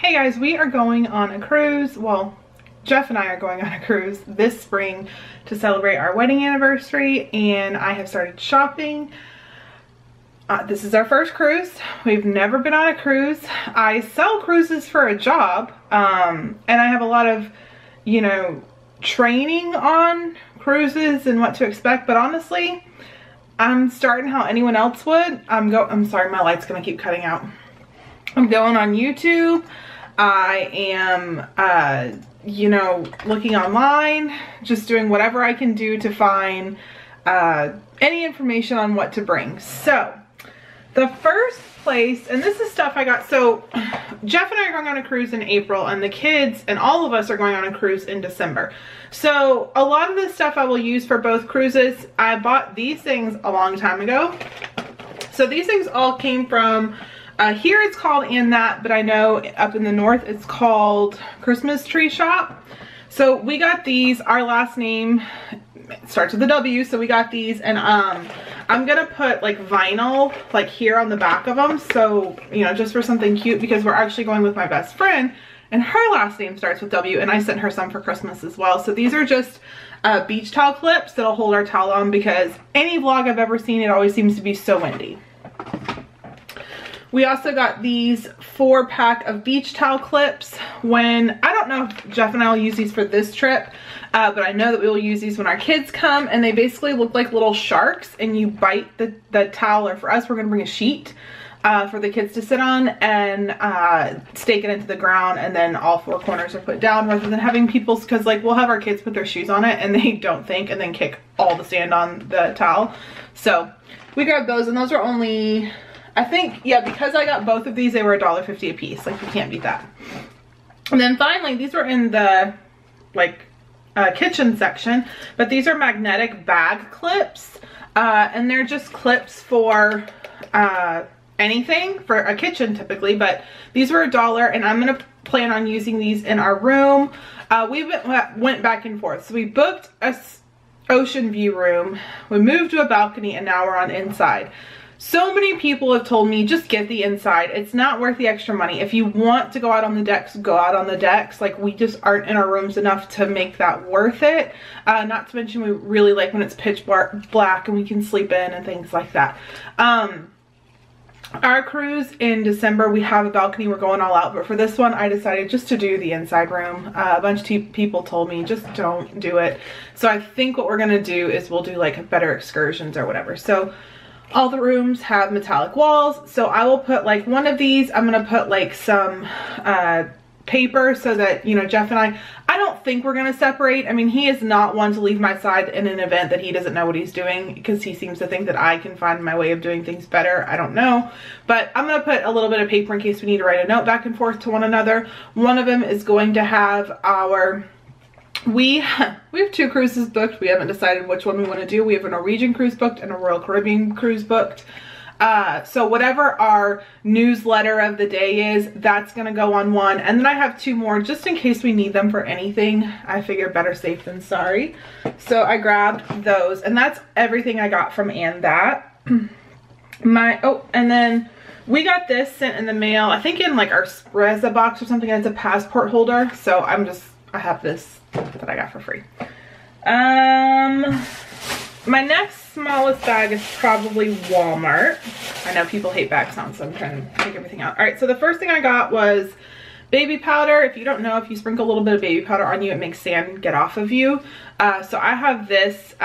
Hey guys, we are going on a cruise. Well, Jeff and I are going on a cruise this spring to celebrate our wedding anniversary, and I have started shopping. This is our first cruise. We've never been on a cruise. I sell cruises for a job, and I have a lot of, you know, training on cruises and what to expect, but honestly, I'm starting how anyone else would. I'm sorry, my light's gonna keep cutting out. I'm going on YouTube. I am, you know, looking online, just doing whatever I can do to find any information on what to bring. So the first place, and this is stuff I got, so Jeff and I are going on a cruise in April, and the kids and all of us are going on a cruise in December. So a lot of this stuff I will use for both cruises. I bought these things a long time ago. So these things all came from, here it's called And That, but I know up in the north it's called Christmas Tree Shop. So we got these, our last name starts with a W, so we got these, and I'm gonna put like vinyl like here on the back of them, so you know, just for something cute, because we're actually going with my best friend and her last name starts with W, and I sent her some for Christmas as well. So these are just beach towel clips that'll hold our towel on, because any vlog I've ever seen, it always seems to be so windy. We also got these 4-pack of beach towel clips. When, I don't know if Jeff and I will use these for this trip, but I know that we will use these when our kids come, and they basically look like little sharks, and you bite the towel, or for us, we're gonna bring a sheet for the kids to sit on and stake it into the ground, and then all 4 corners are put down, rather than having people's, because like we'll have our kids put their shoes on it and they don't think, and then kick all the sand on the towel. So we grabbed those, and those are only, I think, yeah, because I got both of these, they were $1.50 a piece. Like, you can't beat that. And then finally, these were in the like kitchen section, but these are magnetic bag clips, and they're just clips for anything for a kitchen typically, but these were $1, and I'm gonna plan on using these in our room. We went back and forth, so we booked a ocean view room, we moved to a balcony, and now we're on inside. So many people have told me, just get the inside. It's not worth the extra money. If you want to go out on the decks, go out on the decks. Like, we just aren't in our rooms enough to make that worth it. Not to mention, we really like when it's pitch black and we can sleep in and things like that. Our cruise in December, we have a balcony, we're going all out, but for this one I decided just to do the inside room. A bunch of people told me just don't do it. So I think what we're gonna do is we'll do like better excursions or whatever. So all the rooms have metallic walls, so I will put like one of these, I'm gonna put like some paper so that, you know, Jeff and I don't think we're gonna separate. I mean, he is not one to leave my side in an event that he doesn't know what he's doing, because he seems to think that I can find my way of doing things better. I don't know, but I'm gonna put a little bit of paper in case we need to write a note back and forth to one another. One of them is going to have our, we have 2 cruises booked. We haven't decided which one we want to do. We have a Norwegian cruise booked and a Royal Caribbean cruise booked. So whatever our newsletter of the day is, that's gonna go on one, and then I have 2 more just in case we need them for anything. I figure better safe than sorry, so I grabbed those, and that's everything I got from And That. And then we got this sent in the mail, I think in like our Spreza box or something. It's a passport holder, so I have this that I got for free. My next smallest bag is probably Walmart. I know people hate bag sounds, so I'm trying to take everything out. All right, so the first thing I got was baby powder. If you don't know, if you sprinkle a little bit of baby powder on you, it makes sand get off of you. So I have this.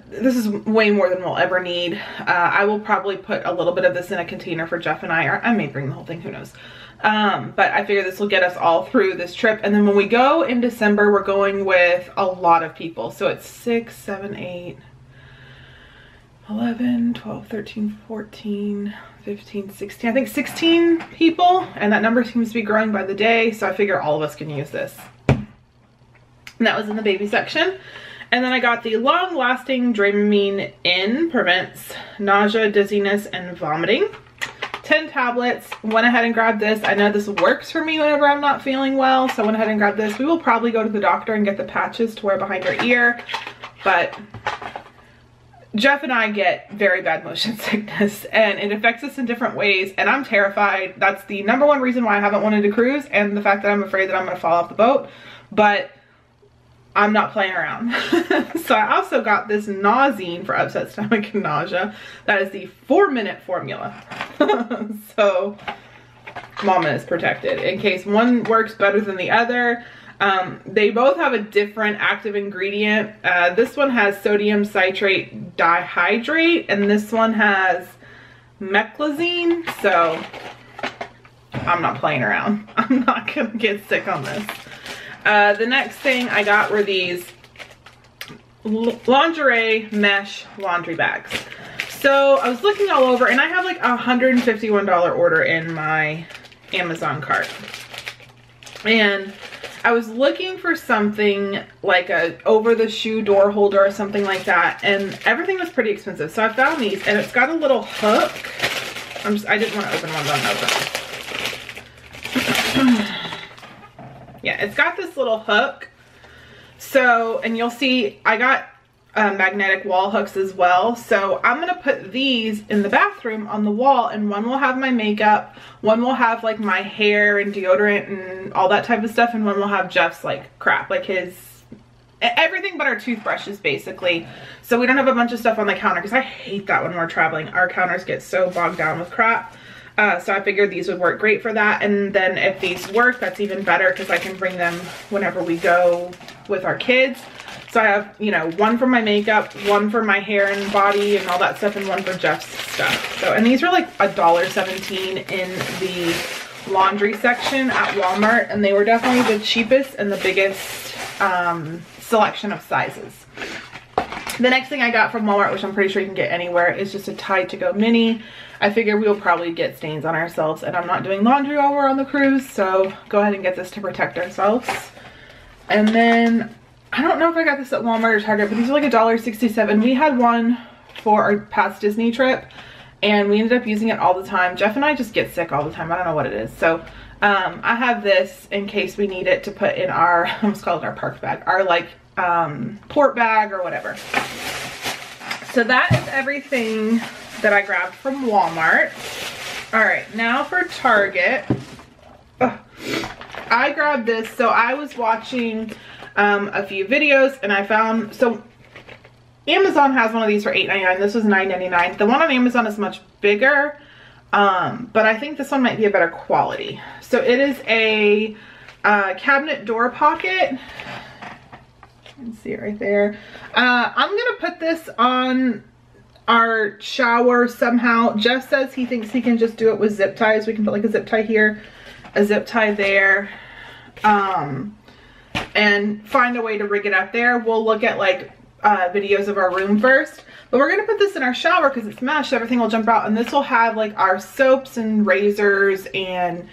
This is way more than we'll ever need. I will probably put a little bit of this in a container for Jeff and I, or I may bring the whole thing, who knows. But I figure this will get us all through this trip. And then when we go in December, we're going with a lot of people. So it's 6, 7, 8, 11, 12, 13, 14, 15, 16, I think 16 people. And that number seems to be growing by the day. So I figure all of us can use this. And that was in the baby section. And then I got the Long Lasting Dramamine N, prevents nausea, dizziness, and vomiting. 10 tablets. Went ahead and grabbed this. I know this works for me whenever I'm not feeling well, so I went ahead and grabbed this. We will probably go to the doctor and get the patches to wear behind our ear, but Jeff and I get very bad motion sickness, and it affects us in different ways, and I'm terrified. That's the #1 reason why I haven't wanted to cruise, and the fact that I'm afraid that I'm gonna fall off the boat, but I'm not playing around. So I also got this Nausine for upset stomach and nausea. That is the 4-minute formula. So Mama is protected in case one works better than the other. They both have a different active ingredient. This one has sodium citrate dihydrate, and this one has meclizine. So I'm not playing around. I'm not gonna get sick on this. The next thing I got were these lingerie mesh laundry bags. So I was looking all over, and I have like a $151 order in my Amazon cart. And I was looking for something like a over the shoe door holder or something like that, and everything was pretty expensive. So I found these, and it's got a little hook. I didn't want to open one, but I'm open. Yeah, it's got this little hook. So, and you'll see I got magnetic wall hooks as well. So I'm gonna put these in the bathroom on the wall, and one will have my makeup, one will have like my hair and deodorant and all that type of stuff, and one will have Jeff's like crap, like his everything but our toothbrushes basically. So we don't have a bunch of stuff on the counter, because I hate that when we're traveling. Our counters get so bogged down with crap. So I figured these would work great for that. And then if these work, that's even better, because I can bring them whenever we go with our kids. So I have, you know, one for my makeup, one for my hair and body and all that stuff, and one for Jeff's stuff. So, and these are like $1.17 in the laundry section at Walmart, and they were definitely the cheapest and the biggest selection of sizes. The next thing I got from Walmart, which I'm pretty sure you can get anywhere, is just a Tide to Go mini. I figure we'll probably get stains on ourselves, and I'm not doing laundry while we're on the cruise, so go ahead and get this to protect ourselves. And then, I don't know if I got this at Walmart or Target, but these are like $1.67. We had one for our past Disney trip, and we ended up using it all the time. Jeff and I just get sick all the time. I don't know what it is. So I have this in case we need it to put in our, I almost call it our park bag, our like port bag or whatever. So that is everything that I grabbed from Walmart. All right, now for Target. I grabbed this. So I was watching a few videos, and I found, so Amazon has one of these for $8.99. This was $9.99. The one on Amazon is much bigger, but I think this one might be a better quality. So it is a cabinet door pocket. You can see it right there. I'm gonna put this on our shower somehow. Jeff says he thinks he can just do it with zip ties. We can put like a zip tie here, a zip tie there, and find a way to rig it up there. We'll look at like videos of our room first, but we're gonna put this in our shower because it's mesh. Everything will jump out, and this will have like our soaps and razors and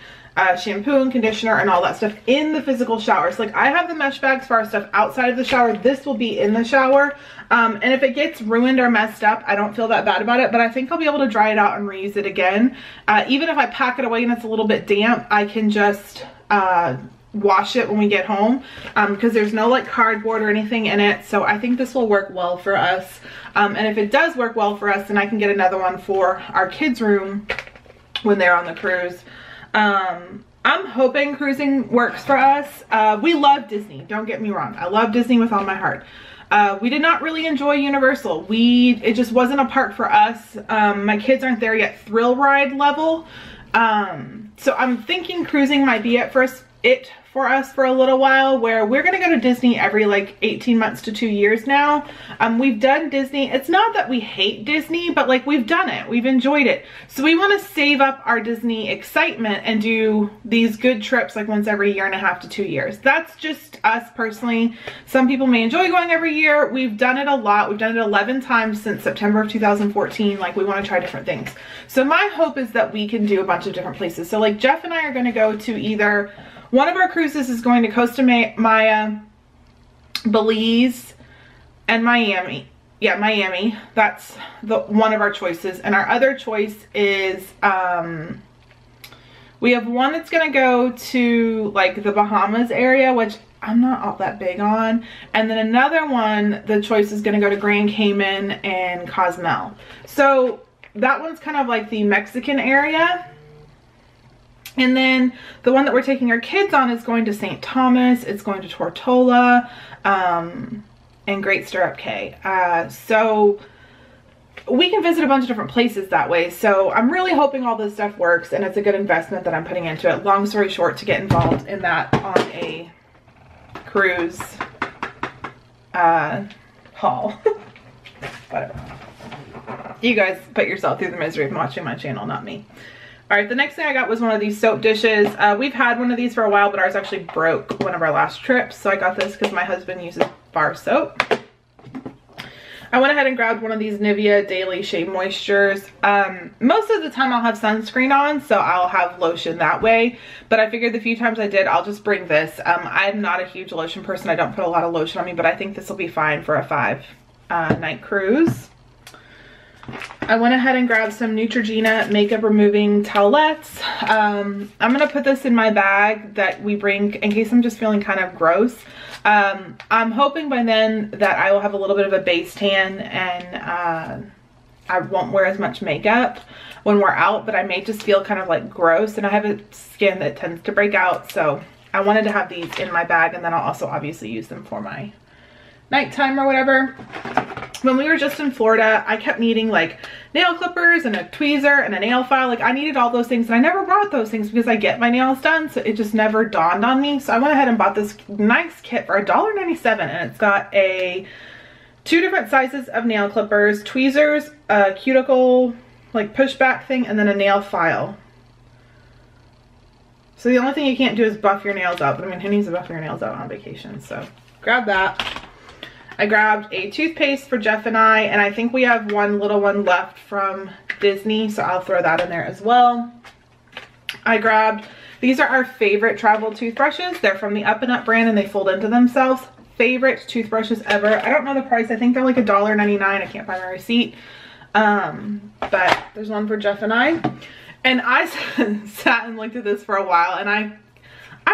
shampoo and conditioner and all that stuff in the physical shower. So like I have the mesh bags for our stuff outside of the shower. This will be in the shower, and if it gets ruined or messed up, I don't feel that bad about it, but I think I'll be able to dry it out and reuse it again. Even if I pack it away and it's a little bit damp, I can just wash it when we get home, because there's no like cardboard or anything in it. So I think this will work well for us, and if it does work well for us, then I can get another one for our kids' room when they're on the cruise. I'm hoping cruising works for us. We love Disney, don't get me wrong. I love Disney with all my heart. We did not really enjoy Universal. It just wasn't a park for us. My kids aren't there yet thrill ride level. So I'm thinking cruising might be it for us for a little while, where we're gonna go to Disney every like 18 months to 2 years now. We've done Disney. It's not that we hate Disney, but like we've done it, we've enjoyed it. So we want to save up our Disney excitement and do these good trips like once every 1.5 to 2 years. That's just us personally. Some people may enjoy going every year. We've done it a lot. We've done it 11 times since September of 2014. Like we want to try different things. So my hope is that we can do a bunch of different places. So like Jeff and I are going to go to either one of our cruises is going to Costa Maya, Belize, and Miami. Yeah, Miami. That's one of our choices. And our other choice is We have one that's gonna go to like the Bahamas area, which I'm not all that big on. And then another one, the choice is gonna go to Grand Cayman and Cozumel. So that one's kind of like the Mexican area. And then the one that we're taking our kids on is going to St. Thomas, it's going to Tortola, and Great Stirrup Cay. So we can visit a bunch of different places that way. So I'm really hoping all this stuff works and it's a good investment that I'm putting into it. Long story short, to get involved in that on a cruise haul. Whatever. You guys put yourself through the misery of watching my channel, not me. All right, the next thing I got was one of these soap dishes. We've had one of these for a while, but ours actually broke one of our last trips. So I got this because my husband uses bar soap. I went ahead and grabbed one of these Nivea Daily Shea Moistures. Most of the time I'll have sunscreen on, so I'll have lotion that way. But I figured the few times I did, I'll just bring this. I'm not a huge lotion person. I don't put a lot of lotion on me, but I think this will be fine for a 5-night cruise. I went ahead and grabbed some Neutrogena makeup removing towelettes. I'm gonna put this in my bag that we bring in case I'm just feeling kind of gross. I'm hoping by then that I will have a little bit of a base tan and I won't wear as much makeup when we're out, but I may just feel kind of like gross, and I have a skin that tends to break out, so I wanted to have these in my bag, and then I'll also obviously use them for my nighttime or whatever. When we were just in Florida, I kept needing like nail clippers and a tweezer and a nail file. Like I needed all those things, and I never brought those things because I get my nails done, so it just never dawned on me. So I went ahead and bought this nice kit for $1.97, and it's got 2 different sizes of nail clippers, tweezers, a cuticle like pushback thing, and then a nail file. So the only thing you can't do is buff your nails out, but I mean, who needs to buff your nails out on vacation? So grab that. I grabbed a toothpaste for Jeff and I think we have one little one left from Disney, so I'll throw that in there as well. I grabbed, these are our favorite travel toothbrushes. They're from the Up and Up brand, and they fold into themselves. Favorite toothbrushes ever. I don't know the price. I think they're like $1.99. I can't find my receipt. But there's one for Jeff and I. And I sat and looked at this for a while, and I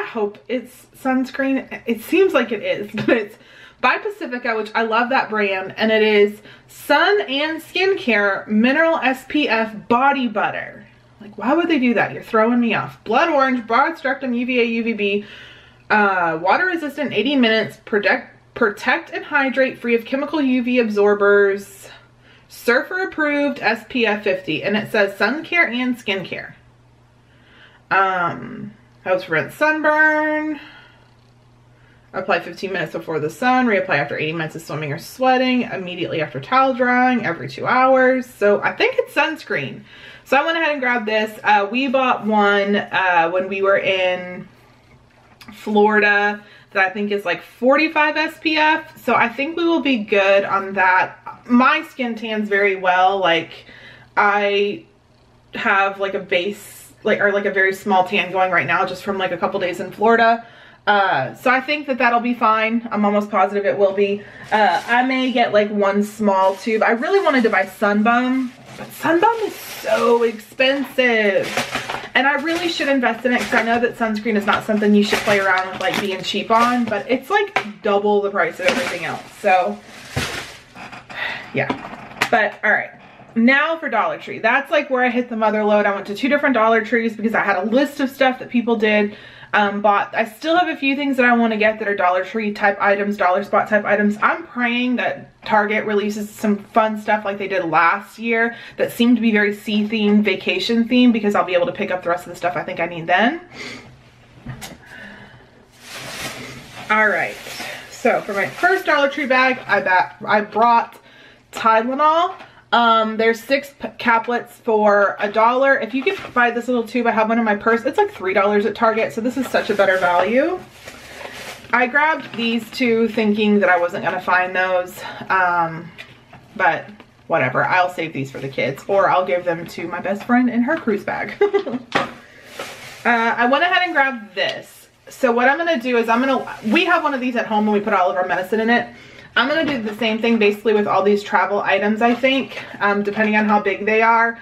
hope it's sunscreen. It seems like it is, but it's by Pacifica, which I love that brand, and it is Sun and Skincare Mineral SPF Body Butter. Like, why would they do that? You're throwing me off. Blood orange, broad spectrum UVA, UVB, water resistant, 80 minutes, protect and hydrate, free of chemical UV absorbers, surfer approved, SPF 50, and it says sun care and skincare. Helps prevent sunburn. Apply 15 minutes before the sun, reapply after 80 minutes of swimming or sweating, immediately after towel drying, every 2 hours. So I think it's sunscreen. So I went ahead and grabbed this. We bought one when we were in Florida that I think is like 45 SPF. So I think we will be good on that. My skin tans very well. Like I have like a base, or like a very small tan going right now just from like a couple days in Florida. So I think that that'll be fine. I'm almost positive it will be. I may get like one small tube. I really wanted to buy Sun Bum, but Sun Bum is so expensive. And I really should invest in it because I know that sunscreen is not something you should play around with like being cheap on, but it's like double the price of everything else. So yeah, but all right. Now for Dollar Tree. That's like where I hit the mother load. I went to 2 different Dollar Trees because I had a list of stuff that people did. Bought. I still have a few things that I want to get that are Dollar Tree type items, Dollar Spot type items. I'm praying that Target releases some fun stuff like they did last year that seemed to be very sea themed, vacation themed, because I'll be able to pick up the rest of the stuff I think I need then. All right. So for my first Dollar Tree bag, I brought Tylenol. There's 6 caplets for $1. If you can buy this little tube, I have one in my purse. It's like $3 at Target, so this is such a better value. I grabbed these 2 thinking that I wasn't gonna find those, but whatever. I'll save these for the kids, or I'll give them to my best friend in her cruise bag. I went ahead and grabbed this. So what I'm gonna do is we have one of these at home and we put all of our medicine in it. I'm going to do the same thing basically with all these travel items, I think, depending on how big they are.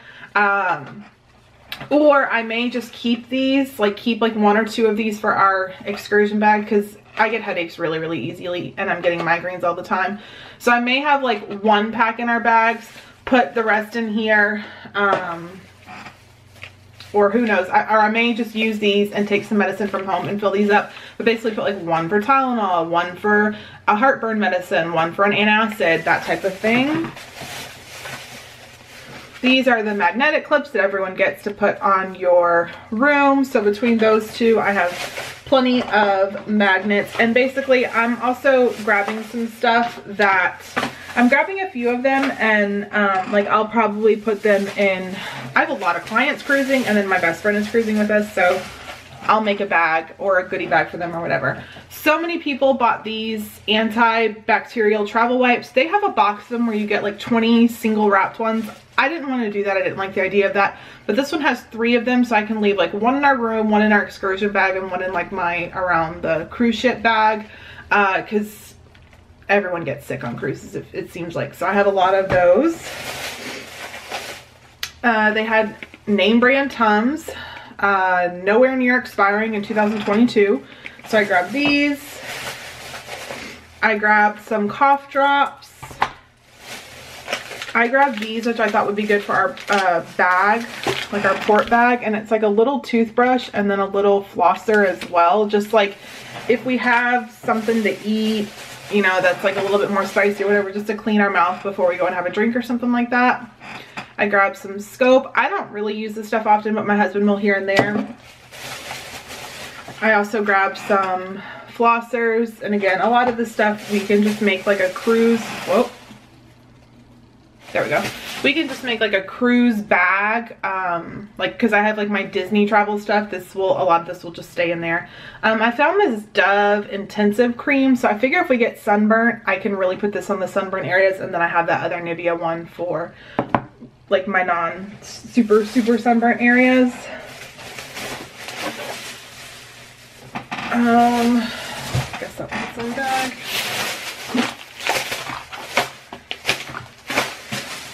Or I may just keep these, like keep like 1 or 2 of these for our excursion bag, because I get headaches really, really easily and I'm getting migraines all the time. So I may have like 1 pack in our bags, put the rest in here, or who knows, or I may just use these and take some medicine from home and fill these up, but basically put like 1 for Tylenol, 1 for a heartburn medicine, 1 for an antacid, that type of thing. These are the magnetic clips that everyone gets to put on your room. So between those 2, I have plenty of magnets. And basically, I'm also grabbing some stuff that, I'm grabbing a few of them, and like I'll probably put them in, I have a lot of clients cruising, and then my best friend is cruising with us, so I'll make a bag or a goodie bag for them or whatever. So many people bought these antibacterial travel wipes. They have a box of them where you get like 20 single wrapped ones. I didn't want to do that. I didn't like the idea of that. But this one has 3 of them, so I can leave like 1 in our room, 1 in our excursion bag, and 1 in like my around the cruise ship bag. Because everyone gets sick on cruises, it seems like. So I have a lot of those. They had name brand Tums. Nowhere near expiring in 2022. So I grabbed these. I grabbed some cough drops. I grabbed these, which I thought would be good for our bag, like our port bag. And it's like a little toothbrush and then a little flosser as well. Just like if we have something to eat, you know, that's like a little bit more spicy or whatever, just to clean our mouth before we go and have a drink or something like that. I grabbed some scope. I don't really use this stuff often, but my husband will here and there. I also grabbed some flossers. And again, a lot of this stuff we can just make like a cruise. Whoa. There we go. We can just make like a cruise bag. Like, cause I have like my Disney travel stuff. A lot of this will just stay in there. I found this Dove intensive cream. So I figure if we get sunburnt, I can really put this on the sunburn areas. And then I have that other Nivea one for like my super sunburnt areas. I guess that one's in the bag.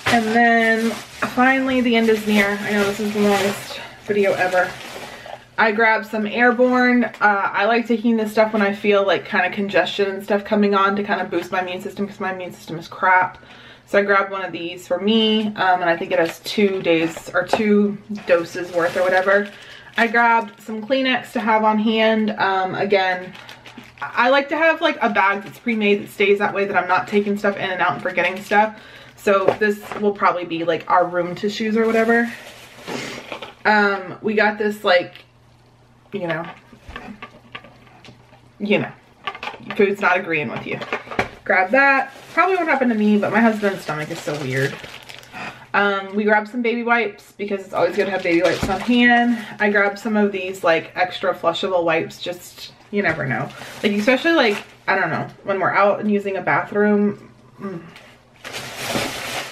And then finally the end is near. I know this is the longest video ever. I grabbed some Airborne. I like taking this stuff when I feel like kind of congestion and stuff coming on to kind of boost my immune system, because my immune system is crap. So I grabbed one of these for me, and I think it has 2 days or 2 doses worth or whatever. I grabbed some Kleenex to have on hand. Again, I like to have like a bag that's pre-made that stays that way, that I'm not taking stuff in and out and forgetting stuff. So this will probably be like our room tissues or whatever. We got this like, you know, food's not agreeing with you. Grab that. Probably won't happen to me, but my husband's stomach is so weird. We grabbed some baby wipes because it's always good to have baby wipes on hand. I grabbed some of these like extra flushable wipes, just, you never know. Like especially like, I don't know, when we're out and using a bathroom.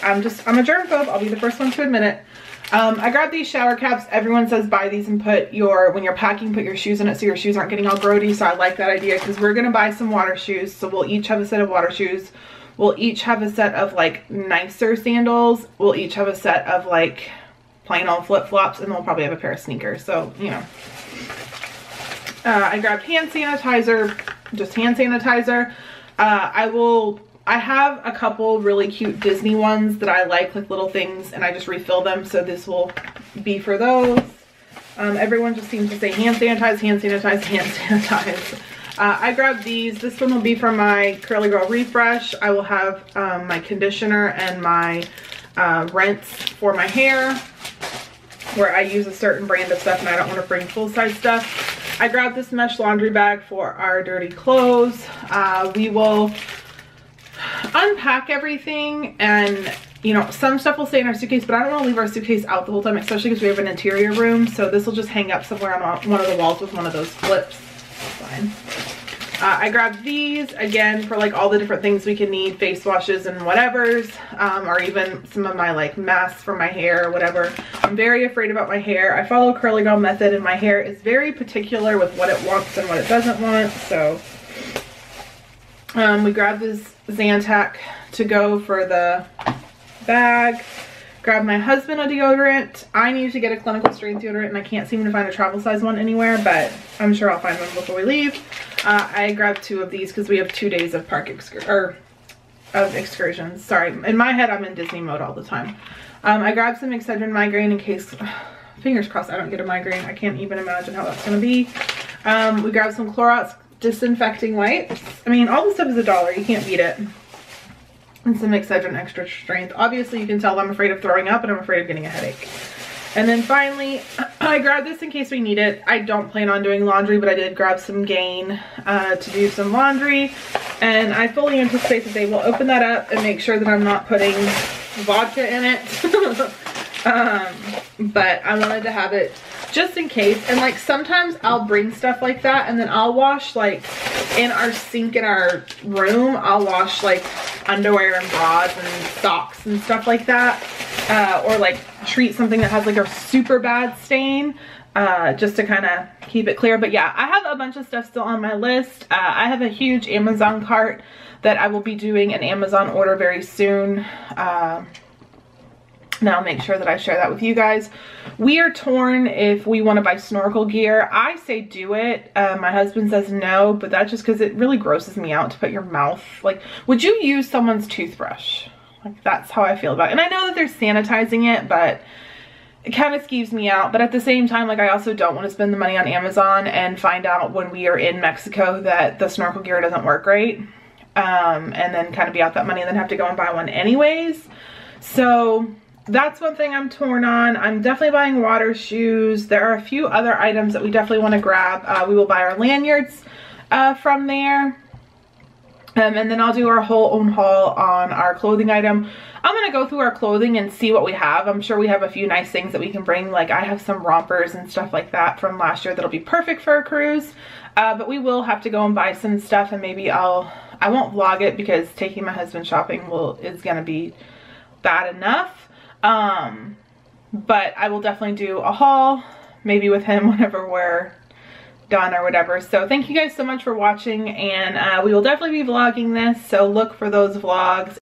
I'm a germaphobe, I'll be the first one to admit it. I grabbed these shower caps. Everyone says buy these and when you're packing, put your shoes in it so your shoes aren't getting all grody. So I like that idea, because we're gonna buy some water shoes. So we'll each have a set of water shoes. We'll each have a set of like nicer sandals. We'll each have a set of like plain old flip-flops, and we'll probably have a pair of sneakers. So, you know. I grabbed hand sanitizer, just hand sanitizer. I have a couple really cute Disney ones that I like little things, and I just refill them. So this will be for those. Everyone just seems to say hand sanitize, hand sanitize, hand sanitize. I grabbed these. This one will be for my Curly Girl Refresh. I will have my conditioner and my rinse for my hair, where I use a certain brand of stuff and I don't want to bring full-size stuff. I grabbed this mesh laundry bag for our dirty clothes. We will unpack everything, and you know, some stuff will stay in our suitcase, but I don't want to leave our suitcase out the whole time, especially because we have an interior room. So this will just hang up somewhere on one of the walls with one of those flips. Fine. I grabbed these again for like all the different things we can need, face washes and whatevers, or even some of my like masks for my hair or whatever. I'm very afraid about my hair. I follow Curly Girl method, and my hair is very particular with what it wants and what it doesn't want. So we grabbed this Zantac to go for the bag. Grabbed my husband a deodorant. I need to get a clinical strength deodorant and I can't seem to find a travel size one anywhere, but I'm sure I'll find one before we leave. I grabbed 2 of these because we have 2 days of excursions. Sorry, in my head I'm in Disney mode all the time. I grabbed some Excedrin migraine in case, fingers crossed I don't get a migraine. I can't even imagine how that's gonna be. We grabbed some Clorox disinfecting wipes. I mean, all this stuff is $1, you can't beat it. And some Excedrin extra strength. Obviously you can tell I'm afraid of throwing up and I'm afraid of getting a headache. And then finally, I grabbed this in case we need it. I don't plan on doing laundry, but I did grab some Gain to do some laundry. And I fully anticipate that they will open that up and make sure that I'm not putting vodka in it. But I wanted to have it just in case. And like sometimes I'll bring stuff like that and then I'll wash like in our sink in our room, I'll wash like underwear and bras and socks and stuff like that. Or like treat something that has like a super bad stain just to kind of keep it clear. But yeah, I have a bunch of stuff still on my list. I have a huge Amazon cart that I will be doing an Amazon order very soon. And I'll make sure that I share that with you guys. We are torn if we want to buy snorkel gear. I say do it. My husband says no, but that's just because it really grosses me out to put your mouth. Like, would you use someone's toothbrush? Like, that's how I feel about it. And I know that they're sanitizing it, but it kind of skeeves me out. But at the same time, like, I also don't want to spend the money on Amazon and find out when we are in Mexico that the snorkel gear doesn't work great. And then kind of be out that money and then have to go and buy one anyways. So that's one thing I'm torn on. I'm definitely buying water shoes. There are a few other items that we definitely want to grab. We will buy our lanyards from there. And then I'll do our whole own haul on our clothing item. I'm going to go through our clothing and see what we have. I'm sure we have a few nice things that we can bring. Like I have some rompers and stuff like that from last year that'll be perfect for a cruise. But we will have to go and buy some stuff, and maybe I won't vlog it because taking my husband shopping is going to be bad enough. But I will definitely do a haul, maybe with him whenever we're done or whatever. So thank you guys so much for watching, and we will definitely be vlogging this, so look for those vlogs.